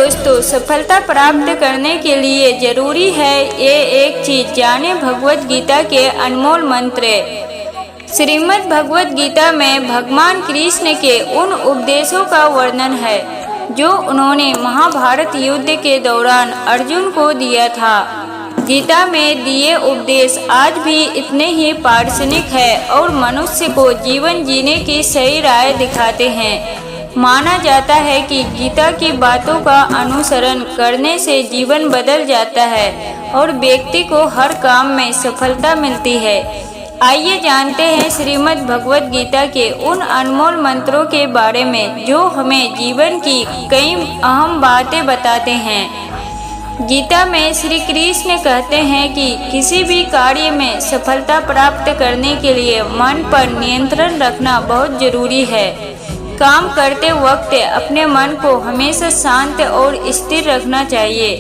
दोस्तों, सफलता प्राप्त करने के लिए जरूरी है ये एक चीज जाने, भगवत गीता के अनमोल मंत्र। श्रीमद् भगवत गीता में भगवान कृष्ण के उन उपदेशों का वर्णन है जो उन्होंने महाभारत युद्ध के दौरान अर्जुन को दिया था। गीता में दिए उपदेश आज भी इतने ही प्रासंगिक है और मनुष्य को जीवन जीने की सही राह दिखाते हैं। माना जाता है कि गीता की बातों का अनुसरण करने से जीवन बदल जाता है और व्यक्ति को हर काम में सफलता मिलती है। आइए जानते हैं श्रीमद् भगवत गीता के उन अनमोल मंत्रों के बारे में जो हमें जीवन की कई अहम बातें बताते हैं। गीता में श्री कृष्ण कहते हैं कि किसी भी कार्य में सफलता प्राप्त करने के लिए मन पर नियंत्रण रखना बहुत जरूरी है। काम करते वक्त अपने मन को हमेशा शांत और स्थिर रखना चाहिए।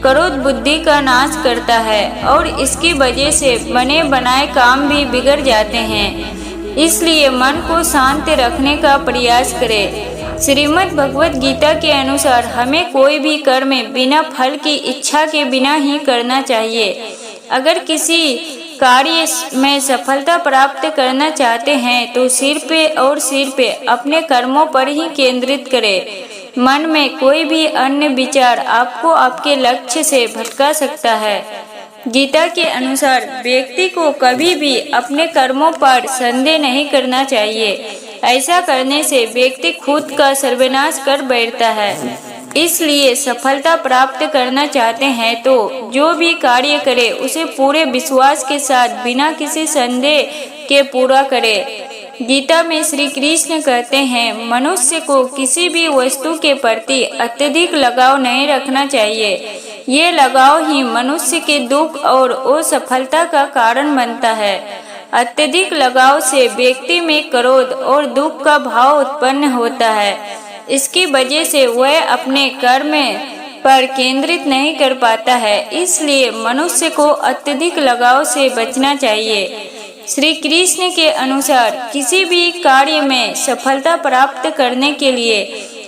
क्रोध बुद्धि का नाश करता है और इसकी वजह से बने बनाए काम भी बिगड़ जाते हैं। इसलिए मन को शांत रखने का प्रयास करें। श्रीमद् भगवत गीता के अनुसार हमें कोई भी कर्म बिना फल की इच्छा के बिना ही करना चाहिए। अगर किसी कार्य में सफलता प्राप्त करना चाहते हैं तो सिर पे अपने कर्मों पर ही केंद्रित करें। मन में कोई भी अन्य विचार आपको आपके लक्ष्य से भटका सकता है। गीता के अनुसार व्यक्ति को कभी भी अपने कर्मों पर संदेह नहीं करना चाहिए। ऐसा करने से व्यक्ति खुद का सर्वनाश कर बैठता है। इसलिए सफलता प्राप्त करना चाहते हैं तो जो भी कार्य करे उसे पूरे विश्वास के साथ बिना किसी संदेह के पूरा करे। गीता में श्री कृष्ण कहते हैं, मनुष्य को किसी भी वस्तु के प्रति अत्यधिक लगाव नहीं रखना चाहिए। ये लगाव ही मनुष्य के दुख और असफलता का कारण बनता है। अत्यधिक लगाव से व्यक्ति में क्रोध और दुख का भाव उत्पन्न होता है। इसकी वजह से वह अपने कर्म पर केंद्रित नहीं कर पाता है। इसलिए मनुष्य को अत्यधिक लगाव से बचना चाहिए। श्री कृष्ण के अनुसार किसी भी कार्य में सफलता प्राप्त करने के लिए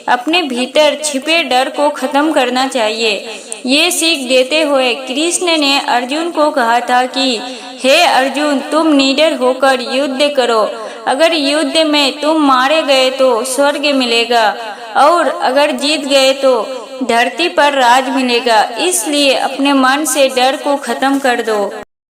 अपने भीतर छिपे डर को खत्म करना चाहिए। ये सीख देते हुए कृष्ण ने अर्जुन को कहा था कि हे अर्जुन, तुम निडर होकर युद्ध करो। अगर युद्ध में तुम मारे गए तो स्वर्ग मिलेगा और अगर जीत गए तो धरती पर राज मिलेगा। इसलिए अपने मन से डर को खत्म कर दो।